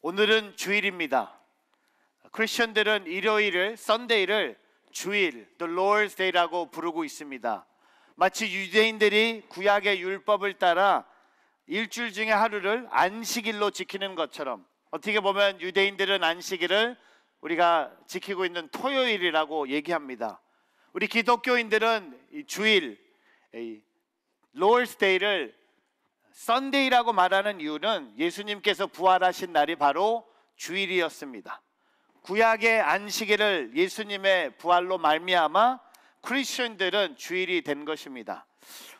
오늘은 주일입니다. 크리스천들은 일요일을, 썬데이를 주일, The Lord's Day라고 부르고 있습니다. 마치 유대인들이 구약의 율법을 따라 일주일 중에 하루를 안식일로 지키는 것처럼, 어떻게 보면 유대인들은 안식일을 우리가 지키고 있는 토요일이라고 얘기합니다. 우리 기독교인들은 이 주일, Lord's Day를 썬데이라고 말하는 이유는 예수님께서 부활하신 날이 바로 주일이었습니다. 구약의 안식일을 예수님의 부활로 말미암아 크리스천들은 주일이 된 것입니다.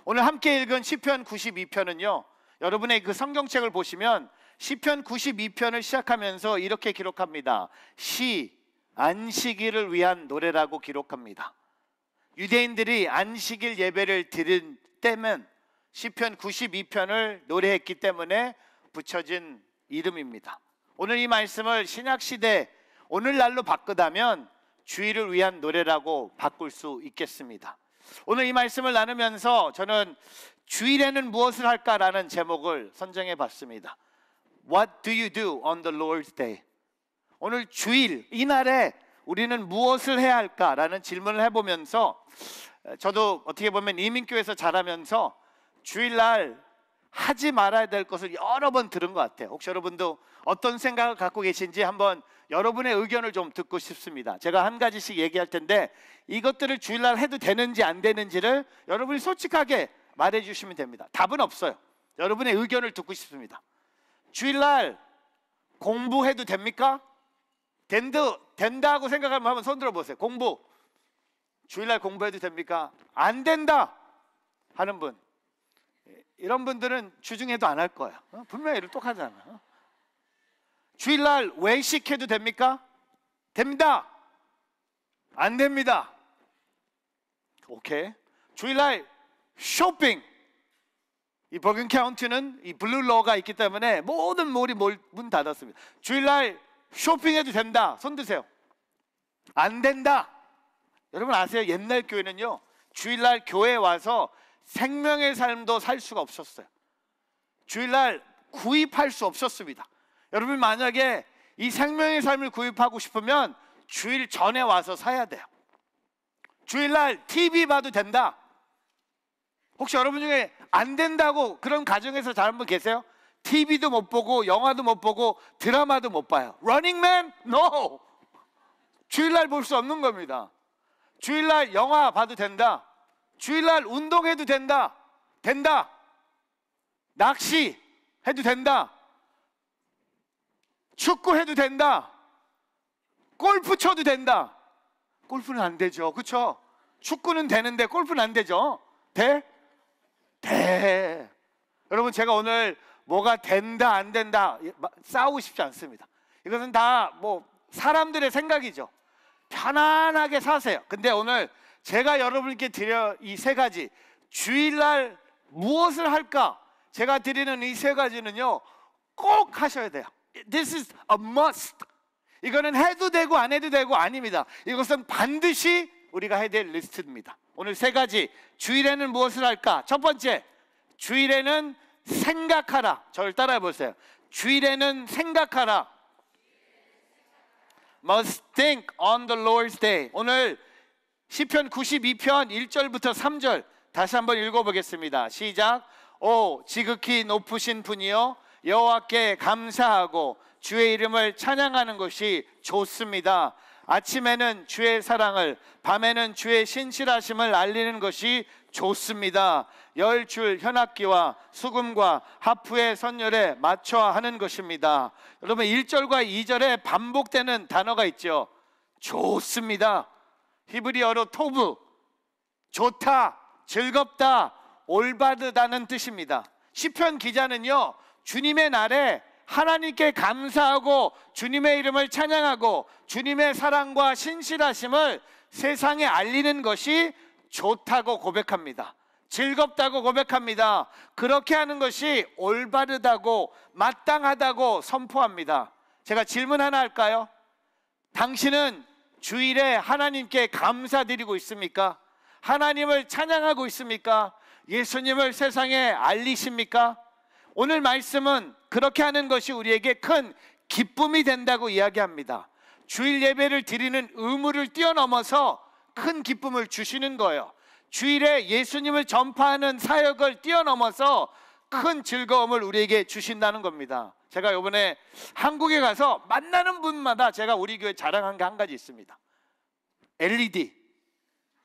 오늘 함께 읽은 시편 92편은요, 여러분의 그 성경책을 보시면 시편 92편을 시작하면서 이렇게 기록합니다. 시, 안식일을 위한 노래라고 기록합니다. 유대인들이 안식일 예배를 드릴 때면 시편 92편을 노래했기 때문에 붙여진 이름입니다. 오늘 이 말씀을 신약시대 오늘날로 바꾸다면 주일을 위한 노래라고 바꿀 수 있겠습니다. 오늘 이 말씀을 나누면서 저는 주일에는 무엇을 할까라는 제목을 선정해 봤습니다. What do you do on the Lord's Day? 오늘 주일, 이날에 우리는 무엇을 해야 할까라는 질문을 해보면서, 저도 어떻게 보면 이민교회에서 자라면서 주일날 하지 말아야 될 것을 여러 번 들은 것 같아요. 혹시 여러분도 어떤 생각을 갖고 계신지 한번 여러분의 의견을 좀 듣고 싶습니다. 제가 한 가지씩 얘기할 텐데 이것들을 주일날 해도 되는지 안 되는지를 여러분이 솔직하게 말해 주시면 됩니다. 답은 없어요. 여러분의 의견을 듣고 싶습니다. 주일날 공부해도 됩니까? 된다고 생각하면 한번 손 들어보세요. 공부, 주일날 공부해도 됩니까? 안 된다 하는 분, 이런 분들은 주중에도 안 할 거야. 분명히 이를 똑하잖아. 주일날 외식해도 됩니까? 됩니다. 안 됩니다. 오케이. 주일날 쇼핑, 이 버긴 카운티는 이 블루러가 있기 때문에 모든 몰이 문 닫았습니다. 주일날 쇼핑해도 된다. 손 드세요. 안 된다. 여러분 아세요? 옛날 교회는요, 주일날 교회에 와서 생명의 삶도 살 수가 없었어요. 주일날 구입할 수 없었습니다. 여러분 만약에 이 생명의 삶을 구입하고 싶으면 주일 전에 와서 사야 돼요. 주일날 TV 봐도 된다. 혹시 여러분 중에 안 된다고 그런 가정에서 자란 분 계세요? TV도 못 보고 영화도 못 보고 드라마도 못 봐요. 러닝맨? No! 주일날 볼 수 없는 겁니다. 주일날 영화 봐도 된다. 주일날 운동해도 된다. 된다. 낚시 해도 된다. 축구해도 된다. 골프 쳐도 된다. 골프는 안 되죠. 그렇죠? 축구는 되는데 골프는 안 되죠. 돼? 돼. 여러분 제가 오늘 뭐가 된다 안 된다 싸우고 싶지 않습니다. 이것은 다 뭐 사람들의 생각이죠. 편안하게 사세요. 근데 오늘 제가 여러분께 드려 이 세 가지, 주일날 무엇을 할까? 제가 드리는 이 세 가지는요, 꼭 하셔야 돼요. This is a must. 이거는 해도 되고 안 해도 되고 아닙니다. 이것은 반드시 우리가 해야 될 리스트입니다. 오늘 세 가지, 주일에는 무엇을 할까? 첫 번째, 주일에는 생각하라. 저를 따라해 보세요. 주일에는 생각하라. Must think on the Lord's Day. 오늘 시편 92편 1절부터 3절 다시 한번 읽어보겠습니다. 시작. 오 지극히 높으신 분이여, 여호와께 감사하고 주의 이름을 찬양하는 것이 좋습니다. 아침에는 주의 사랑을, 밤에는 주의 신실하심을 알리는 것이 좋습니다. 열줄 현악기와 수금과 하프의 선율에 맞춰 하는 것입니다. 여러분 1절과 2절에 반복되는 단어가 있죠. 좋습니다. 히브리어로 토브, 좋다, 즐겁다, 올바르다는 뜻입니다. 시편 기자는요, 주님의 날에 하나님께 감사하고 주님의 이름을 찬양하고 주님의 사랑과 신실하심을 세상에 알리는 것이 좋다고 고백합니다. 즐겁다고 고백합니다. 그렇게 하는 것이 올바르다고 마땅하다고 선포합니다. 제가 질문 하나 할까요? 당신은 주일에 하나님께 감사드리고 있습니까? 하나님을 찬양하고 있습니까? 예수님을 세상에 알리십니까? 오늘 말씀은 그렇게 하는 것이 우리에게 큰 기쁨이 된다고 이야기합니다. 주일 예배를 드리는 의무를 뛰어넘어서 큰 기쁨을 주시는 거예요. 주일에 예수님을 전파하는 사역을 뛰어넘어서 큰 즐거움을 우리에게 주신다는 겁니다. 제가 이번에 한국에 가서 만나는 분마다 제가 우리 교회 자랑한 게 한 가지 있습니다. LED.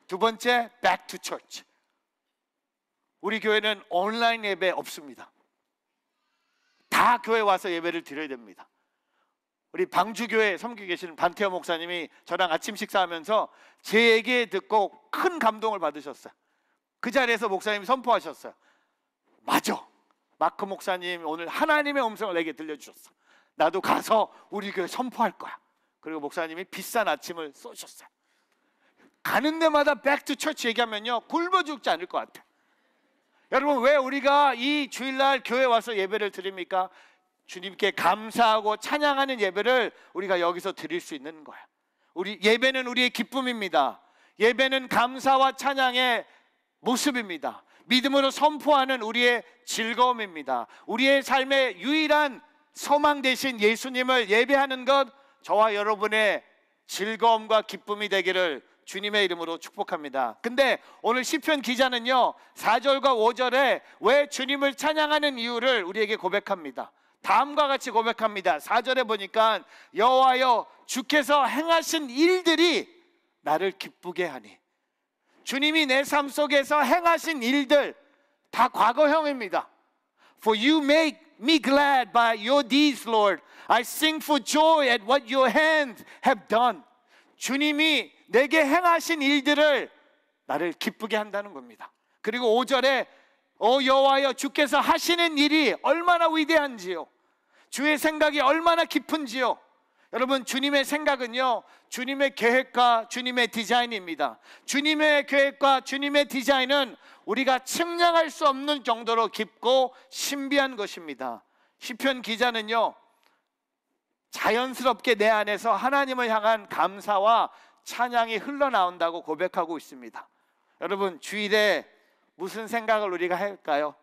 두 번째, Back to Church. 우리 교회는 온라인 예배 없습니다. 다 교회 와서 예배를 드려야 됩니다. 우리 방주교회 섬기고 계시는 반태호 목사님이 저랑 아침 식사하면서 제 얘기 듣고 큰 감동을 받으셨어요. 그 자리에서 목사님이 선포하셨어요. 맞아, 마크 목사님 오늘 하나님의 음성을 내게 들려주셨어. 나도 가서 우리 교회 선포할 거야. 그리고 목사님이 비싼 아침을 쏘셨어요. 가는 데마다 Back to Church 얘기하면요 굶어 죽지 않을 것 같아요. 여러분, 왜 우리가 이 주일날 교회 와서 예배를 드립니까? 주님께 감사하고 찬양하는 예배를 우리가 여기서 드릴 수 있는 거예요. 우리 예배는 우리의 기쁨입니다. 예배는 감사와 찬양의 모습입니다. 믿음으로 선포하는 우리의 즐거움입니다. 우리의 삶의 유일한 소망 되신 예수님을 예배하는 것, 저와 여러분의 즐거움과 기쁨이 되기를 주님의 이름으로 축복합니다. 근데 오늘 시편 기자는요 4절과 5절에 왜 주님을 찬양하는 이유를 우리에게 고백합니다. 다음과 같이 고백합니다. 4절에 보니까 여호와여 주께서 행하신 일들이 나를 기쁘게 하니. 주님이 내 삶 속에서 행하신 일들 다 과거형입니다. For you make me glad by your deeds, Lord. I sing for joy at what your hands have done. 주님이 내게 행하신 일들을 나를 기쁘게 한다는 겁니다. 그리고 5절에 여호와여 주께서 하시는 일이 얼마나 위대한지요, 주의 생각이 얼마나 깊은지요. 여러분, 주님의 생각은요 주님의 계획과 주님의 디자인입니다. 주님의 계획과 주님의 디자인은 우리가 측량할 수 없는 정도로 깊고 신비한 것입니다. 시편 기자는요 자연스럽게 내 안에서 하나님을 향한 감사와 찬양이 흘러나온다고 고백하고 있습니다. 여러분, 주일에 무슨 생각을 우리가 할까요?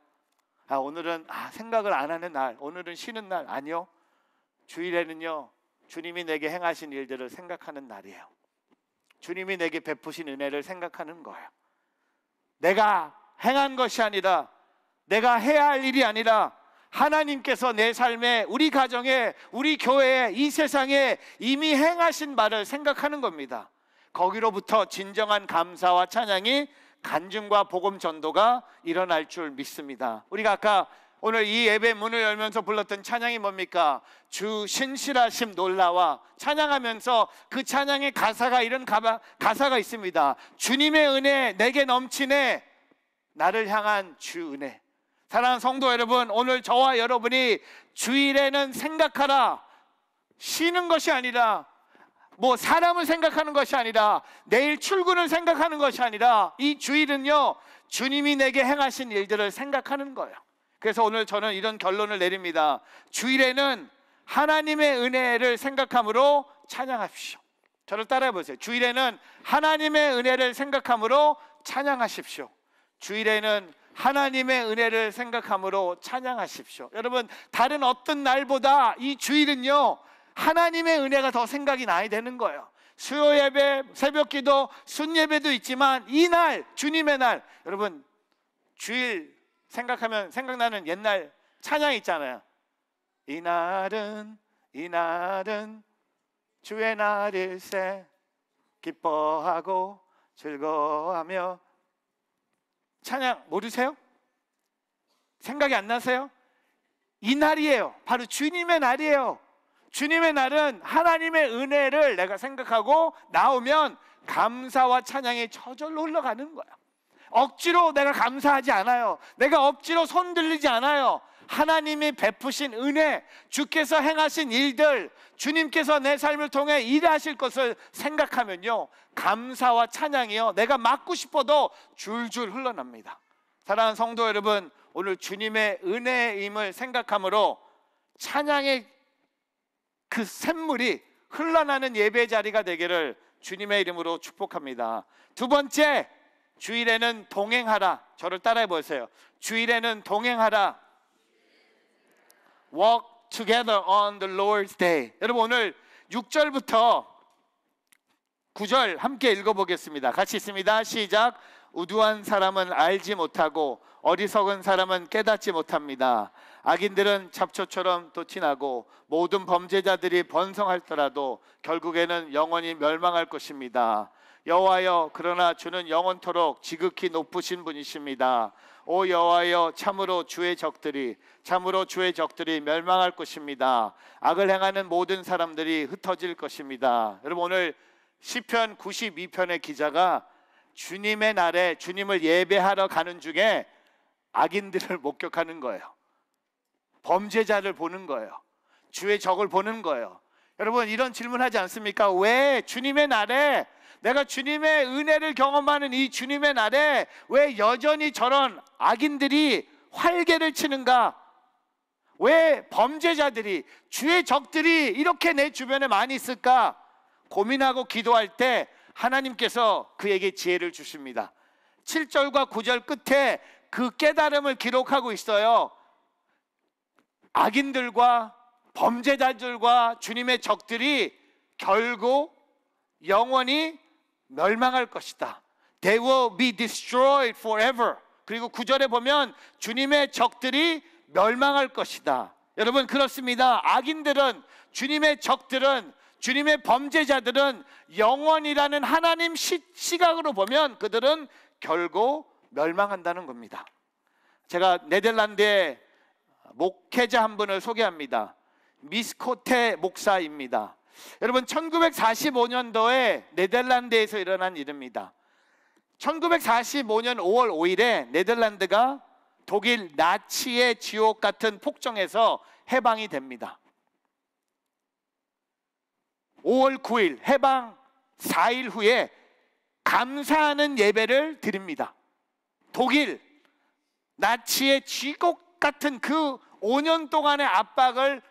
오늘은 생각을 안 하는 날, 오늘은 쉬는 날. 아니요, 주일에는요 주님이 내게 행하신 일들을 생각하는 날이에요. 주님이 내게 베푸신 은혜를 생각하는 거예요. 내가 행한 것이 아니라, 내가 해야 할 일이 아니라 하나님께서 내 삶에, 우리 가정에, 우리 교회에, 이 세상에 이미 행하신 바를 생각하는 겁니다. 거기로부터 진정한 감사와 찬양이, 간증과 복음 전도가 일어날 줄 믿습니다. 우리가 아까 오늘 이 예배 문을 열면서 불렀던 찬양이 뭡니까? 주 신실하심 놀라와. 찬양하면서 그 찬양의 가사가 이런 가사가 있습니다. 주님의 은혜 내게 넘치네, 나를 향한 주 은혜. 사랑하는 성도 여러분, 오늘 저와 여러분이 주일에는 생각하라, 쉬는 것이 아니라, 사람을 생각하는 것이 아니라, 내일 출근을 생각하는 것이 아니라, 이 주일은요 주님이 내게 행하신 일들을 생각하는 거예요. 그래서 오늘 저는 이런 결론을 내립니다. 주일에는 하나님의 은혜를 생각함으로 찬양하십시오. 저를 따라해 보세요. 주일에는 하나님의 은혜를 생각함으로 찬양하십시오. 주일에는 하나님의 은혜를 생각함으로 찬양하십시오. 여러분, 다른 어떤 날보다 이 주일은요 하나님의 은혜가 더 생각이 나야 되는 거예요. 수요 예배, 새벽 기도, 순 예배도 있지만 이 날, 주님의 날. 여러분, 주일 생각하면 생각나는 옛날 찬양 있잖아요. 이날은 주의 날일세, 기뻐하고 즐거워하며. 찬양 모르세요? 생각이 안 나세요? 이 날이에요. 바로 주님의 날이에요. 주님의 날은 하나님의 은혜를 내가 생각하고 나오면 감사와 찬양이 저절로 흘러가는 거야. 억지로 내가 감사하지 않아요. 내가 억지로 손 들리지 않아요. 하나님이 베푸신 은혜, 주께서 행하신 일들, 주님께서 내 삶을 통해 일하실 것을 생각하면요 감사와 찬양이요 내가 맡고 싶어도 줄줄 흘러납니다. 사랑하는 성도 여러분, 오늘 주님의 은혜임을 생각함으로 찬양의 그 샘물이 흘러나는 예배 자리가 되기를 주님의 이름으로 축복합니다. 두 번째, 주일에는 동행하라. 저를 따라해 보세요. 주일에는 동행하라. Walk together on the Lord's day. 여러분 오늘 6절부터 9절 함께 읽어보겠습니다. 같이 있습니다. 시작. 우두한 사람은 알지 못하고 어리석은 사람은 깨닫지 못합니다. 악인들은 잡초처럼 도친하고 모든 범죄자들이 번성할더라도 결국에는 영원히 멸망할 것입니다. 여호와여, 그러나 주는 영원토록 지극히 높으신 분이십니다. 오 여호와여, 참으로 주의 적들이 멸망할 것입니다. 악을 행하는 모든 사람들이 흩어질 것입니다. 여러분 오늘 시편 92편의 기자가 주님의 날에 주님을 예배하러 가는 중에 악인들을 목격하는 거예요. 범죄자를 보는 거예요. 주의 적을 보는 거예요. 여러분 이런 질문하지 않습니까? 왜 주님의 날에, 내가 주님의 은혜를 경험하는 이 주님의 날에 왜 여전히 저런 악인들이 활개를 치는가? 왜 범죄자들이, 주의 적들이 이렇게 내 주변에 많이 있을까? 고민하고 기도할 때 하나님께서 그에게 지혜를 주십니다. 7절과 9절 끝에 그 깨달음을 기록하고 있어요. 악인들과 범죄자들과 주님의 적들이 결국 영원히 멸망할 것이다. They will be destroyed forever. 그리고 9절에 보면 주님의 적들이 멸망할 것이다. 여러분 그렇습니다. 악인들은, 주님의 적들은, 주님의 범죄자들은 영원이라는 하나님 시각으로 보면 그들은 결국 멸망한다는 겁니다. 제가 네덜란드의 목회자 한 분을 소개합니다. 미스코테 목사입니다. 여러분 1945년도에 네덜란드에서 일어난 일입니다. 1945년 5월 5일에 네덜란드가 독일 나치의 지옥 같은 폭정에서 해방이 됩니다. 5월 9일 해방 4일 후에 감사하는 예배를 드립니다. 독일 나치의 지옥 같은 그 5년 동안의 압박을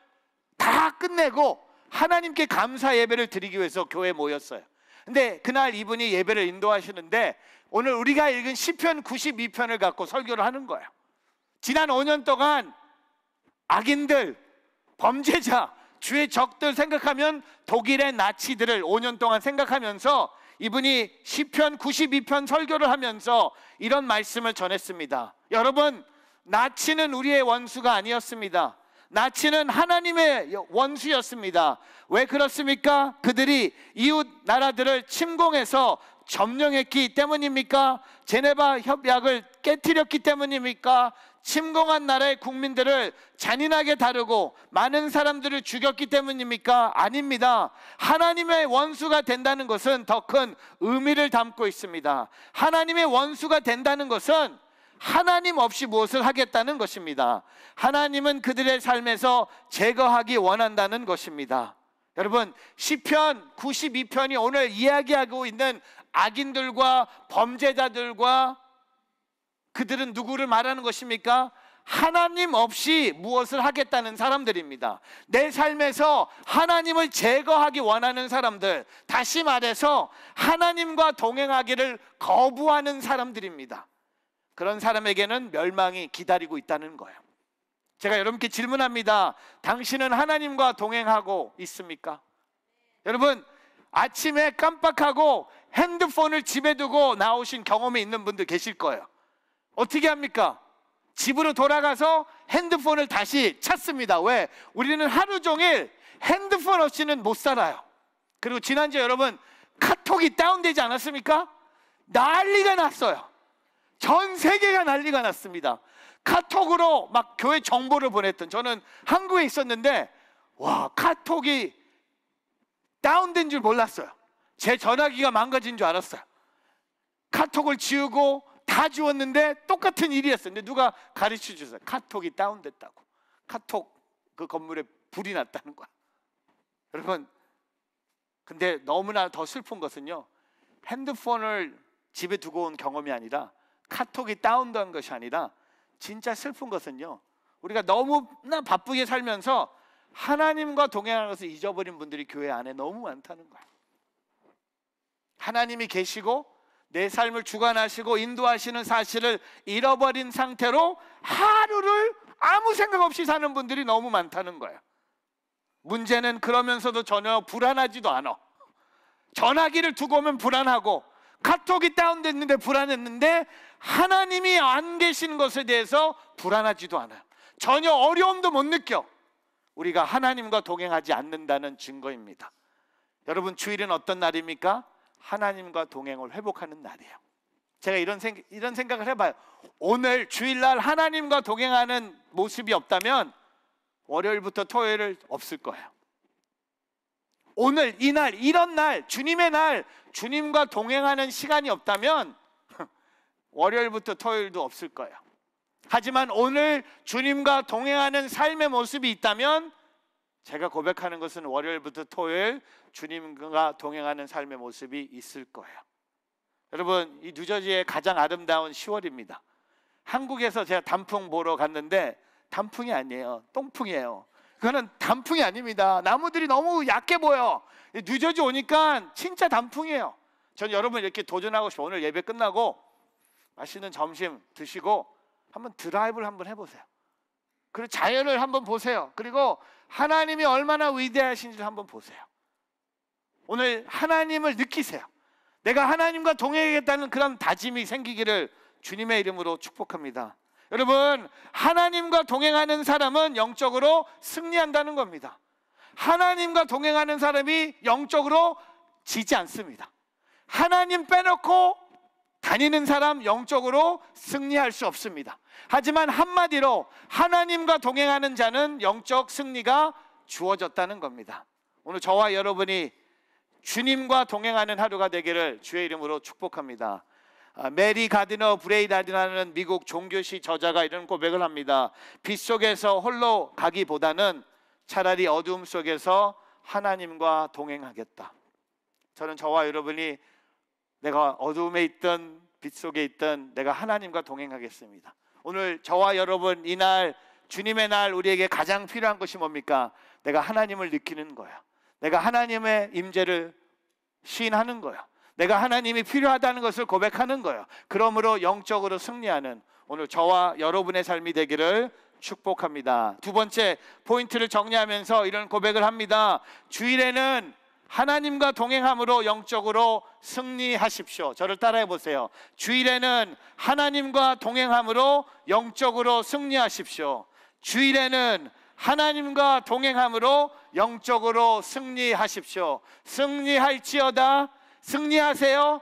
다 끝내고 하나님께 감사 예배를 드리기 위해서 교회에 모였어요. 근데 그날 이분이 예배를 인도하시는데 오늘 우리가 읽은 시편 92편을 갖고 설교를 하는 거예요. 지난 5년 동안 악인들, 범죄자, 주의 적들 생각하면 독일의 나치들을 5년 동안 생각하면서 이분이 시편 92편 설교를 하면서 이런 말씀을 전했습니다. 여러분, 나치는 우리의 원수가 아니었습니다. 나치는 하나님의 원수였습니다. 왜 그렇습니까? 그들이 이웃 나라들을 침공해서 점령했기 때문입니까? 제네바 협약을 깨뜨렸기 때문입니까? 침공한 나라의 국민들을 잔인하게 다루고 많은 사람들을 죽였기 때문입니까? 아닙니다. 하나님의 원수가 된다는 것은 더 큰 의미를 담고 있습니다. 하나님의 원수가 된다는 것은 하나님 없이 무엇을 하겠다는 것입니다. 하나님은 그들의 삶에서 제거하기 원한다는 것입니다. 여러분, 시편 92편이 오늘 이야기하고 있는 악인들과 범죄자들과 그들은 누구를 말하는 것입니까? 하나님 없이 무엇을 하겠다는 사람들입니다. 내 삶에서 하나님을 제거하기 원하는 사람들, 다시 말해서 하나님과 동행하기를 거부하는 사람들입니다. 그런 사람에게는 멸망이 기다리고 있다는 거예요. 제가 여러분께 질문합니다. 당신은 하나님과 동행하고 있습니까? 여러분, 아침에 깜빡하고 핸드폰을 집에 두고 나오신 경험이 있는 분들 계실 거예요. 어떻게 합니까? 집으로 돌아가서 핸드폰을 다시 찾습니다. 왜? 우리는 하루 종일 핸드폰 없이는 못 살아요. 그리고 지난주에 여러분 카톡이 다운되지 않았습니까? 난리가 났어요. 전 세계가 난리가 났습니다. 카톡으로 막 교회 정보를 보냈던, 저는 한국에 있었는데 와, 카톡이 다운된 줄 몰랐어요. 제 전화기가 망가진 줄 알았어요. 카톡을 지우고 다 지웠는데 똑같은 일이었어요. 근데 누가 가르쳐 주셨어요. 카톡이 다운됐다고. 카톡 그 건물에 불이 났다는 거야. 여러분, 근데 너무나 더 슬픈 것은요, 핸드폰을 집에 두고 온 경험이 아니라, 카톡이 다운된 것이 아니라, 진짜 슬픈 것은요, 우리가 너무나 바쁘게 살면서 하나님과 동행하는 것을 잊어버린 분들이 교회 안에 너무 많다는 거야. 하나님이 계시고 내 삶을 주관하시고 인도하시는 사실을 잃어버린 상태로 하루를 아무 아무 생각 없이 사는 분들이 너무 많다는 거예요. 문제는 그러면서도 전혀 불안하지도 않아. 전화기를 두고 오면 불안하고, 카톡이 다운됐는데 불안했는데, 하나님이 안 계신 것에 대해서 불안하지도 않아요. 전혀 어려움도 못 느껴. 우리가 하나님과 동행하지 않는다는 증거입니다. 여러분, 주일은 어떤 날입니까? 하나님과 동행을 회복하는 날이에요. 제가 이런 생각을 해봐요. 오늘 주일날 하나님과 동행하는 모습이 없다면 월요일부터 토요일은 없을 거예요. 오늘 이날, 이런 날, 주님의 날, 주님과 동행하는 시간이 없다면 월요일부터 토요일도 없을 거예요. 하지만 오늘 주님과 동행하는 삶의 모습이 있다면 제가 고백하는 것은 월요일부터 토요일 주님과 동행하는 삶의 모습이 있을 거예요. 여러분, 이 뉴저지의 가장 아름다운 10월입니다. 한국에서 제가 단풍 보러 갔는데 단풍이 아니에요. 똥풍이에요. 그거는 단풍이 아닙니다. 나무들이 너무 약해 보여. 뉴저지 오니까 진짜 단풍이에요. 전 여러분 이렇게 도전하고 싶어요. 오늘 예배 끝나고 맛있는 점심 드시고 한번 드라이브를 한번 해보세요. 그리고 자연을 한번 보세요. 그리고 하나님이 얼마나 위대하신지를 한번 보세요. 오늘 하나님을 느끼세요. 내가 하나님과 동행하겠다는 그런 다짐이 생기기를 주님의 이름으로 축복합니다. 여러분, 하나님과 동행하는 사람은 영적으로 승리한다는 겁니다. 하나님과 동행하는 사람이 영적으로 지지 않습니다. 하나님 빼놓고 다니는 사람 영적으로 승리할 수 없습니다. 하지만 한마디로 하나님과 동행하는 자는 영적 승리가 주어졌다는 겁니다. 오늘 저와 여러분이 주님과 동행하는 하루가 되기를 주의 이름으로 축복합니다. 메리 가디너 브레이다드라는 미국 종교시 저자가 이런 고백을 합니다. 빛 속에서 홀로 가기보다는 차라리 어둠 속에서 하나님과 동행하겠다. 저는 저와 여러분이 내가 어둠에 있든 빛 속에 있든 내가 하나님과 동행하겠습니다. 오늘 저와 여러분 이날 주님의 날 우리에게 가장 필요한 것이 뭡니까? 내가 하나님을 느끼는 거야. 내가 하나님의 임재를 시인하는 거야. 내가 하나님이 필요하다는 것을 고백하는 거예요. 그러므로 영적으로 승리하는 오늘 저와 여러분의 삶이 되기를 축복합니다. 두 번째 포인트를 정리하면서 이런 고백을 합니다. 주일에는 하나님과 동행함으로 영적으로 승리하십시오. 저를 따라해 보세요. 주일에는 하나님과 동행함으로 영적으로 승리하십시오. 주일에는 하나님과 동행함으로 영적으로 승리하십시오. 승리할지어다. 승리하세요.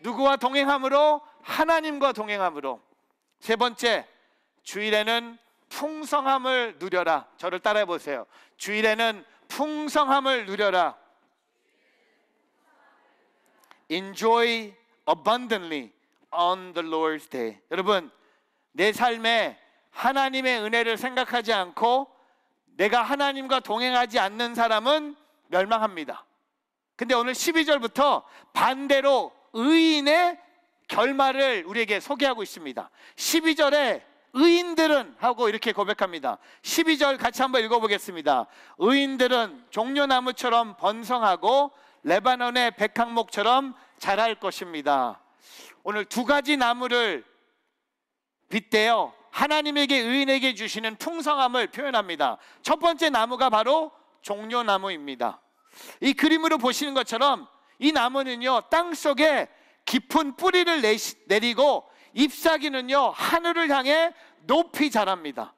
누구와 동행함으로? 하나님과 동행함으로. 세 번째, 주일에는 풍성함을 누려라. 저를 따라해 보세요. 주일에는 풍성함을 누려라. Enjoy abundantly on the Lord's day. 여러분, 내 삶에 하나님의 은혜를 생각하지 않고 내가 하나님과 동행하지 않는 사람은 멸망합니다. 근데 오늘 12절부터 반대로 의인의 결말을 우리에게 소개하고 있습니다. 12절에 의인들은 하고 이렇게 고백합니다. 12절 같이 한번 읽어보겠습니다. 의인들은 종려나무처럼 번성하고 레바논의 백향목처럼 자랄 것입니다. 오늘 두 가지 나무를 빗대어 하나님에게 의인에게 주시는 풍성함을 표현합니다. 첫 번째 나무가 바로 종려나무입니다. 이 그림으로 보시는 것처럼 이 나무는요 땅속에 깊은 뿌리를 내리고 잎사귀는요 하늘을 향해 높이 자랍니다.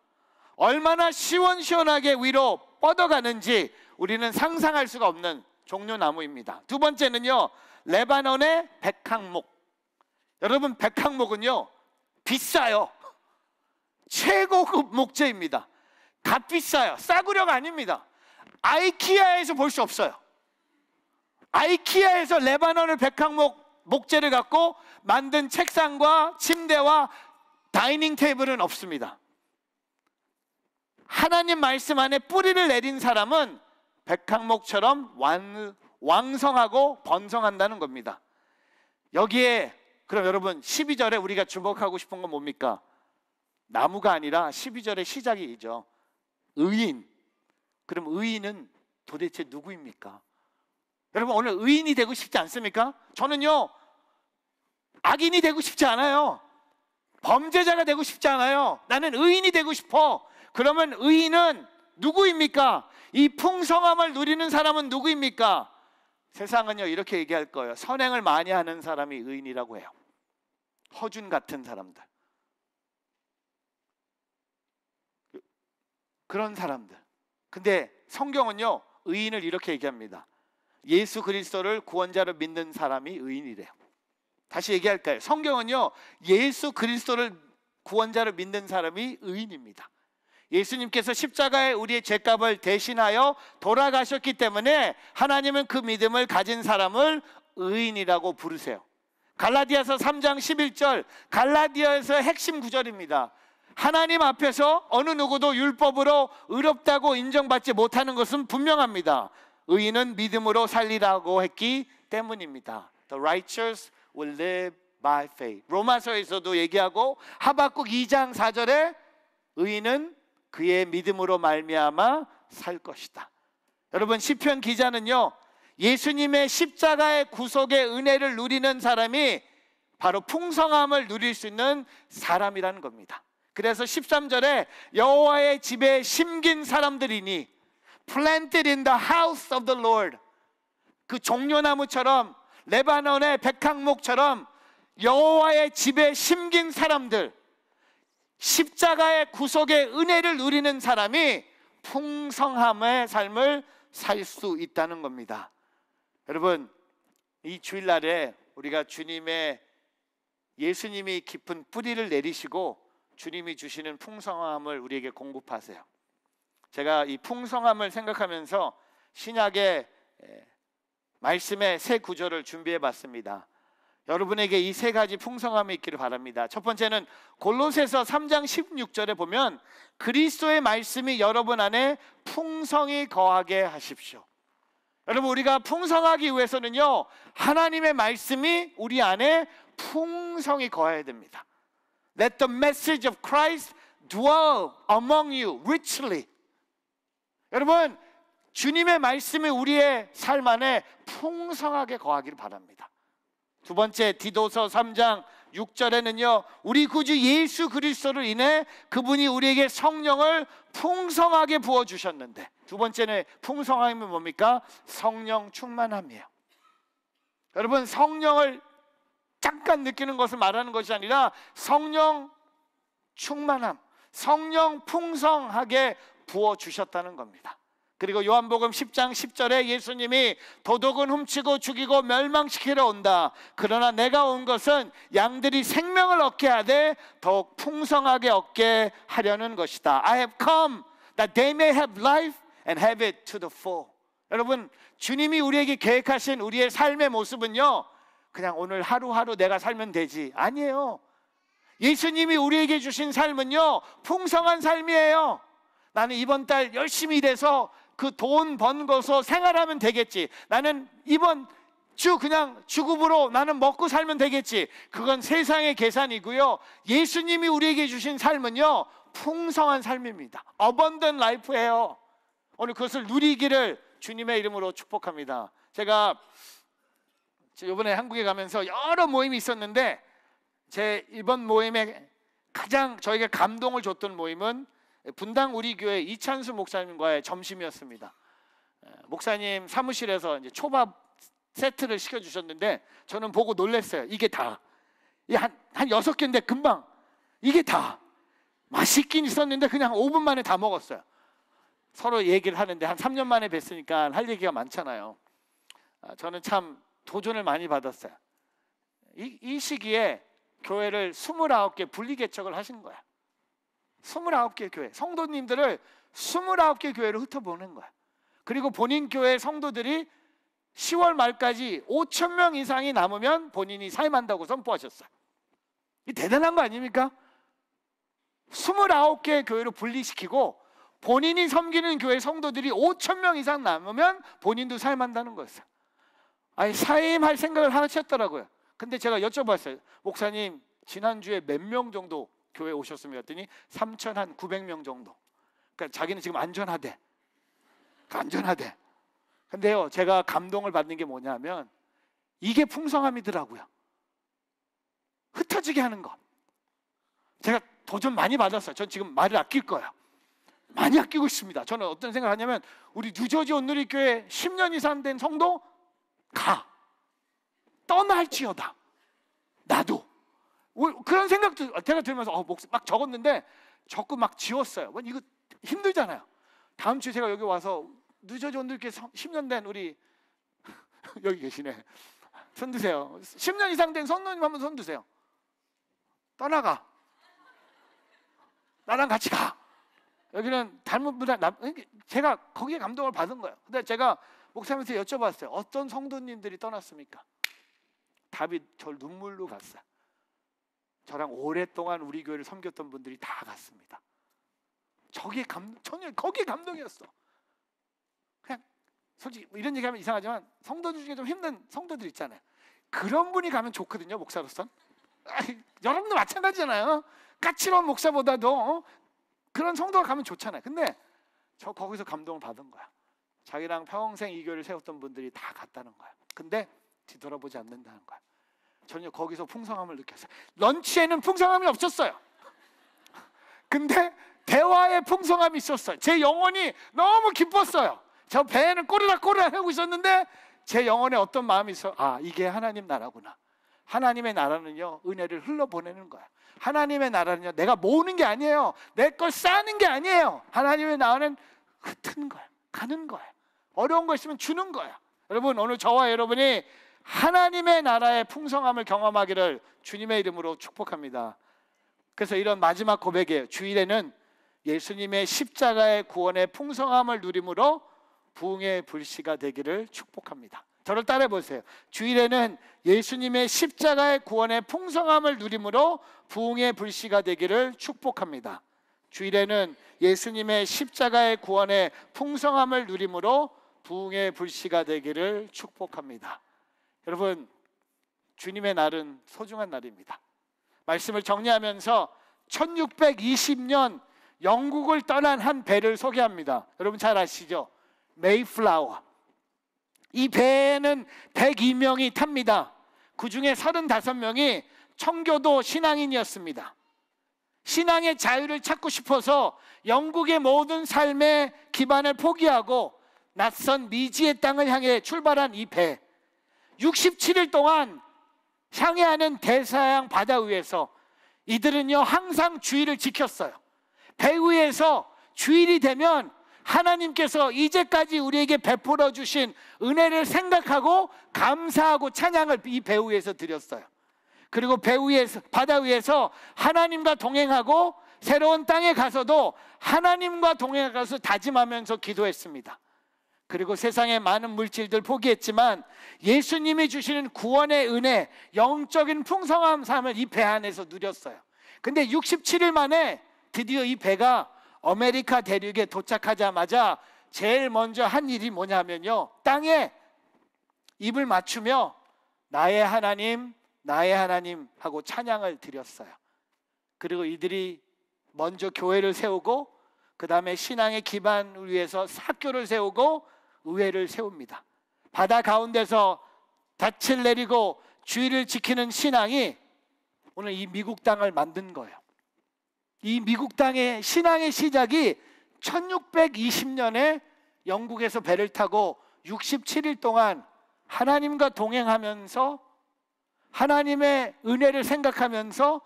얼마나 시원시원하게 위로 뻗어가는지 우리는 상상할 수가 없는 종려나무입니다. 두 번째는요 레바논의 백향목. 여러분, 백향목은요 비싸요. 최고급 목재입니다. 값비싸요. 싸구려가 아닙니다. 아이키아에서 볼 수 없어요. 아이키아에서 레바논의 백향목 목재를 갖고 만든 책상과 침대와 다이닝 테이블은 없습니다. 하나님 말씀 안에 뿌리를 내린 사람은 백향목처럼 왕성하고 번성한다는 겁니다. 여기에 그럼 여러분 12절에 우리가 주목하고 싶은 건 뭡니까? 나무가 아니라 12절의 시작이죠. 의인. 그럼 의인은 도대체 누구입니까? 여러분, 오늘 의인이 되고 싶지 않습니까? 저는요 악인이 되고 싶지 않아요. 범죄자가 되고 싶지 않아요. 나는 의인이 되고 싶어. 그러면 의인은 누구입니까? 이 풍성함을 누리는 사람은 누구입니까? 세상은요 이렇게 얘기할 거예요. 선행을 많이 하는 사람이 의인이라고 해요. 허준 같은 사람들, 그런 사람들. 근데 성경은요 의인을 이렇게 얘기합니다. 예수 그리스도를 구원자로 믿는 사람이 의인이래요. 다시 얘기할까요? 성경은요 예수 그리스도를 구원자로 믿는 사람이 의인입니다. 예수님께서 십자가에 우리의 죄값을 대신하여 돌아가셨기 때문에 하나님은 그 믿음을 가진 사람을 의인이라고 부르세요. 갈라디아서 3장 11절, 갈라디아에서의 핵심 구절입니다. 하나님 앞에서 어느 누구도 율법으로 의롭다고 인정받지 못하는 것은 분명합니다. 의인은 믿음으로 살리라고 했기 때문입니다. The righteous will live by faith. 로마서에서도 얘기하고 하박국 2장 4절에 의인은 그의 믿음으로 말미암아 살 것이다. 여러분 시편 기자는요 예수님의 십자가의 구속의 은혜를 누리는 사람이 바로 풍성함을 누릴 수 있는 사람이라는 겁니다. 그래서 13절에 여호와의 집에 심긴 사람들이니 planted in the house of the Lord, 그 종려나무처럼 레바논의 백향목처럼 여호와의 집에 심긴 사람들, 십자가의 구속의 은혜를 누리는 사람이 풍성함의 삶을 살 수 있다는 겁니다. 여러분 이 주일날에 우리가 예수님이 깊은 뿌리를 내리시고 주님이 주시는 풍성함을 우리에게 공급하세요. 제가 이 풍성함을 생각하면서 신약의 말씀의 세 구절을 준비해 봤습니다. 여러분에게 이 세 가지 풍성함이 있기를 바랍니다. 첫 번째는 골로새서 3장 16절에 보면 그리스도의 말씀이 여러분 안에 풍성히 거하게 하십시오. 여러분 우리가 풍성하기 위해서는요 하나님의 말씀이 우리 안에 풍성히 거해야 됩니다. Let the message of Christ dwell among you richly. 여러분 주님의 말씀이 우리의 삶 안에 풍성하게 거하기를 바랍니다. 두 번째 디도서 3장 6절에는요 우리 구주 예수 그리스도를 인해 그분이 우리에게 성령을 풍성하게 부어주셨는데, 두 번째는 풍성함이 뭡니까? 성령 충만함이에요. 여러분 성령을 잠깐 느끼는 것을 말하는 것이 아니라 성령 충만함, 성령 풍성하게 부어주셨다는 겁니다. 그리고 요한복음 10장 10절에 예수님이 도둑은 훔치고 죽이고 멸망시키러 온다. 그러나 내가 온 것은 양들이 생명을 얻게 하되 더욱 풍성하게 얻게 하려는 것이다. I have come that they may have life and have it to the full. 여러분 주님이 우리에게 계획하신 우리의 삶의 모습은요 그냥 오늘 하루하루 내가 살면 되지, 아니에요. 예수님이 우리에게 주신 삶은요 풍성한 삶이에요. 나는 이번 달 열심히 일해서 그 돈 번 거서 생활하면 되겠지, 나는 이번 주 그냥 주급으로 나는 먹고 살면 되겠지, 그건 세상의 계산이고요. 예수님이 우리에게 주신 삶은요 풍성한 삶입니다. abundant life예요. 오늘 그것을 누리기를 주님의 이름으로 축복합니다. 제가 이번에 한국에 가면서 여러 모임이 있었는데 제 이번 모임에 가장 저에게 감동을 줬던 모임은 분당 우리 교회 이찬수 목사님과의 점심이었습니다. 목사님 사무실에서 이제 초밥 세트를 시켜주셨는데 저는 보고 놀랐어요. 이게 다 한 6개인데 금방 이게 다 맛있긴 있었는데 그냥 5분 만에 다 먹었어요. 서로 얘기를 하는데 한 3년 만에 뵀으니까 할 얘기가 많잖아요. 저는 참 도전을 많이 받았어요. 이 시기에 교회를 29개 분리개척을 하신 거야. 29개 교회, 성도님들을 29개 교회로 흩어보는 거야. 그리고 본인 교회 성도들이 10월 말까지 5,000명 이상이 남으면 본인이 사임한다고 선포하셨어요. 이 대단한 거 아닙니까? 29개 교회로 분리시키고 본인이 섬기는 교회 성도들이 5,000명 이상 남으면 본인도 사임한다는 거였어요. 아니 사임할 생각을 하셨더라고요. 근데 제가 여쭤봤어요. 목사님 지난주에 몇 명 정도 교회 오셨습니다 했더니 3,900명 정도. 그러니까 자기는 지금 안전하대. 안전하대. 근데요 제가 감동을 받는 게 뭐냐면 이게 풍성함이더라고요. 흩어지게 하는 것. 제가 도전 많이 받았어요. 전 지금 말을 아낄 거예요. 많이 아끼고 있습니다. 저는 어떤 생각을 하냐면 우리 뉴저지 온누리교회 10년 이상 된 성도 떠날지어다. 나도 그런 생각도 제가 들으면서 막 적었는데 적고 막 지웠어요. 이거 힘들잖아요. 다음 주에 제가 여기 와서 뉴저지 온누리교회 10년 된 우리 여기 계시네. 손 드세요. 10년 이상 된 성도님 한번 손 드세요. 떠나가. 나랑 같이 가. 여기는 닮은보다 제가 거기에 감동을 받은 거예요. 근데 제가 목사님한테 여쭤봤어요. 어떤 성도님들이 떠났습니까? 답이 절 눈물로 갔어요. 저랑 오랫동안 우리 교회를 섬겼던 분들이 다 갔습니다. 저는 거기에 감동이었어. 그냥 솔직히 이런 얘기하면 이상하지만 성도들 중에 좀 힘든 성도들 있잖아요. 그런 분이 가면 좋거든요, 목사로선. 여러분도 마찬가지잖아요. 까칠한 목사보다도 그런 성도가 가면 좋잖아요. 근데 저 거기서 감동을 받은 거야. 자기랑 평생 이 교회를 세웠던 분들이 다 갔다는 거야. 근데 뒤돌아보지 않는다는 거야. 저는 거기서 풍성함을 느꼈어요. 런치에는 풍성함이 없었어요. 근데 대화에 풍성함이 있었어요. 제 영혼이 너무 기뻤어요. 저 배에는 꼬르락꼬르락 하고 있었는데 제 영혼에 어떤 마음이 있어? 이게 하나님 나라구나. 하나님의 나라는요, 은혜를 흘러보내는 거야. 하나님의 나라는요, 내가 모으는 게 아니에요. 내 걸 쌓는 게 아니에요. 하나님의 나라는 흩는 거야. 가는 거야. 어려운 거 있으면 주는 거야. 여러분, 오늘 저와 여러분이 하나님의 나라의 풍성함을 경험하기를 주님의 이름으로 축복합니다. 그래서 이런 마지막 고백이에요. 주일에는 예수님의 십자가의 구원의 풍성함을 누림으로 부흥의 불씨가 되기를 축복합니다. 저를 따라해 보세요. 주일에는 예수님의 십자가의 구원의 풍성함을 누림으로 부흥의 불씨가 되기를 축복합니다. 주일에는 예수님의 십자가의 구원의 풍성함을 누림으로 부흥의 불씨가 되기를 축복합니다. 여러분, 주님의 날은 소중한 날입니다. 말씀을 정리하면서 1620년 영국을 떠난 한 배를 소개합니다. 여러분 잘 아시죠? 메이플라워. 이 배에는 102명이 탑니다. 그 중에 35명이 청교도 신앙인이었습니다. 신앙의 자유를 찾고 싶어서 영국의 모든 삶의 기반을 포기하고 낯선 미지의 땅을 향해 출발한 이 배, 67일 동안 향해하는 대서양 바다 위에서 이들은요 항상 주의를 지켰어요. 배 위에서 주일이 되면 하나님께서 이제까지 우리에게 베풀어 주신 은혜를 생각하고 감사하고 찬양을 이 배 위에서 드렸어요. 그리고 배 위에서, 바다 위에서 하나님과 동행하고 새로운 땅에 가서도 하나님과 동행하면서 다짐하면서 기도했습니다. 그리고 세상의 많은 물질들 포기했지만 예수님이 주시는 구원의 은혜, 영적인 풍성한 삶을 이 배 안에서 누렸어요. 근데 67일 만에 드디어 이 배가 아메리카 대륙에 도착하자마자 제일 먼저 한 일이 뭐냐면요, 땅에 입을 맞추며 나의 하나님, 나의 하나님 하고 찬양을 드렸어요. 그리고 이들이 먼저 교회를 세우고 그 다음에 신앙의 기반을 위해서 사교를 세우고 의회를 세웁니다. 바다 가운데서 닻을 내리고 주의를 지키는 신앙이 오늘 이 미국 땅을 만든 거예요. 이 미국 땅의 신앙의 시작이 1620년에 영국에서 배를 타고 67일 동안 하나님과 동행하면서 하나님의 은혜를 생각하면서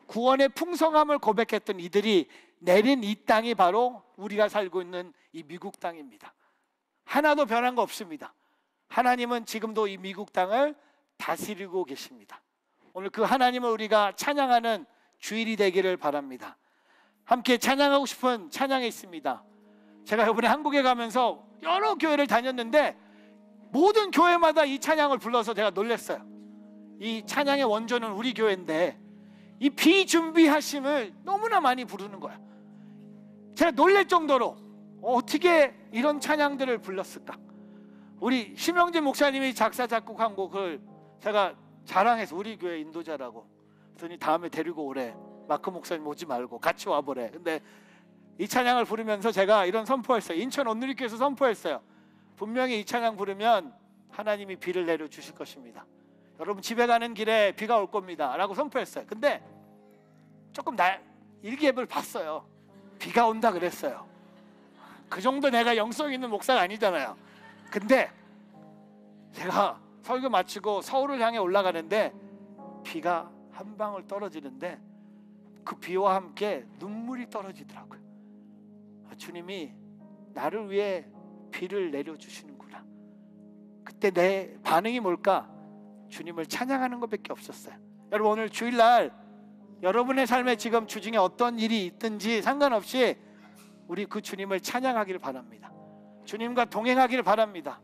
구원의 풍성함을 고백했던 이들이 내린 이 땅이 바로 우리가 살고 있는 이 미국 땅입니다. 하나도 변한 거 없습니다. 하나님은 지금도 이 미국 땅을 다스리고 계십니다. 오늘 그 하나님을 우리가 찬양하는 주일이 되기를 바랍니다. 함께 찬양하고 싶은 찬양이 있습니다. 제가 이번에 한국에 가면서 여러 교회를 다녔는데 모든 교회마다 이 찬양을 불러서 제가 놀랐어요. 이 찬양의 원조는 우리 교회인데 이 비준비하심을 너무나 많이 부르는 거야. 제가 놀랄 정도로 어떻게 이런 찬양들을 불렀을까? 우리 심영진 목사님이 작사 작곡한 곡을 제가 자랑해서 우리 교회 인도자라고 그랬더니 다음에 데리고 오래. 마크 목사님 오지 말고 같이 와보래. 근데 이 찬양을 부르면서 제가 이런 선포했어요. 인천 온누리교회에서 선포했어요. 분명히 이 찬양 부르면 하나님이 비를 내려주실 것입니다. 여러분 집에 가는 길에 비가 올 겁니다 라고 선포했어요. 근데 조금 일기예보를 봤어요. 비가 온다 그랬어요. 그 정도 내가 영성 있는 목사가 아니잖아요. 근데 제가 설교 마치고 서울을 향해 올라가는데 비가 한 방울 떨어지는데 그 비와 함께 눈물이 떨어지더라고요. 주님이 나를 위해 비를 내려주시는구나. 그때 내 반응이 뭘까? 주님을 찬양하는 것밖에 없었어요. 여러분, 오늘 주일날 여러분의 삶에 지금 주중에 어떤 일이 있든지 상관없이 우리 그 주님을 찬양하기를 바랍니다. 주님과 동행하기를 바랍니다.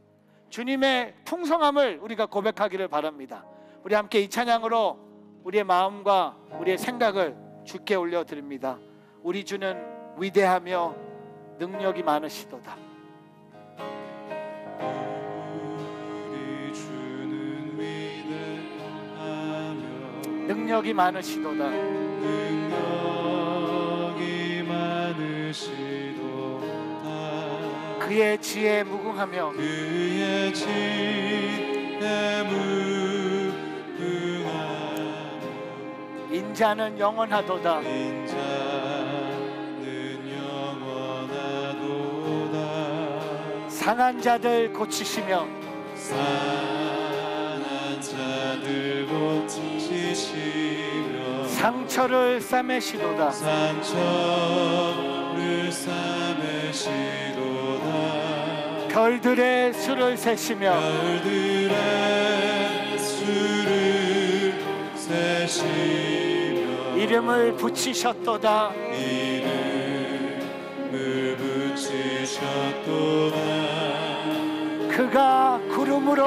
주님의 풍성함을 우리가 고백하기를 바랍니다. 우리 함께 이 찬양으로 우리의 마음과 우리의 생각을 주께 올려드립니다. 우리 주는 위대하며 능력이 많으시도다. 우리 주는 위대하며 능력이 많으시도다. 능력이 많으시도다. 그의 지혜에 무궁하며 그의 지혜에 무궁하며 인자는 영원하도다. 인자는 영원하도다. 상한 자들 고치시며 상한 자들 고치시며 상처를 싸매시도다. 상처를 싸매시도다. 별들의 수를 세시며 별들의 수를 세시며 이름을 붙이셨도다. 이름을 붙이셨도다. 그가 구름으로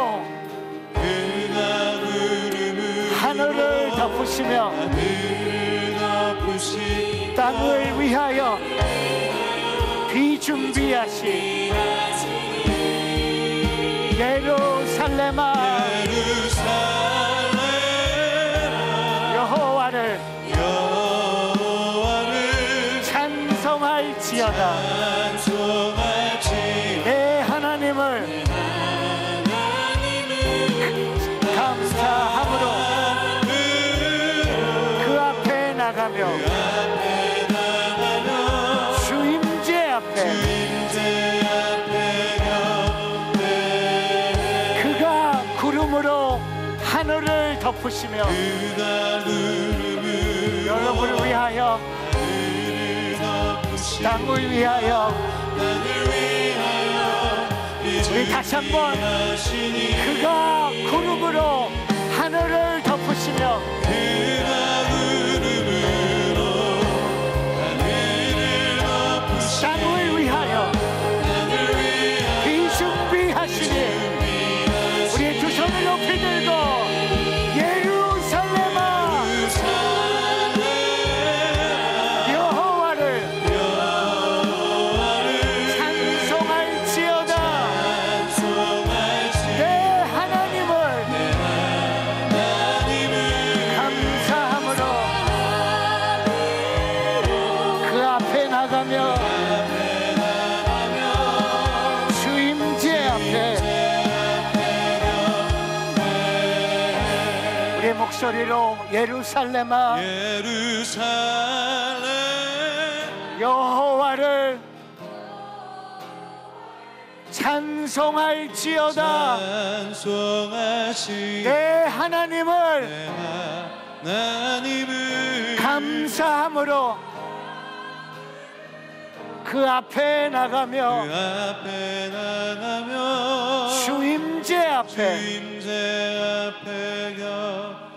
하늘을 덮으시며 하늘을 덮으시 땅을 위하여 비준비하시 예루살렘아 여호와를 찬송할지어다. 내 하나님을 감사함으로 그 앞에 나가며 주임제 앞에 그가 구름으로 하늘을 덮으시며 여러분을 위하여 땅을 위하여 우리 다시 한번 그가 구름으로 하늘을 덮으시며 땅을 위하여 비준비하시니 우리의 두 손을 높이 들고 예루살렘아 여호와를 찬송할지어다. 내 하나님을 감사함으로 그 앞에 나가며 주임제 앞에 우리의 목소리로 예루살렘아 예루살렘 여호와를 찬송할지어다. 찬송하시 내 하나님을 하나님을 감사함으로 그 앞에 나가며 그 앞에 나가며 주임제 앞에 주임새 앞에 겨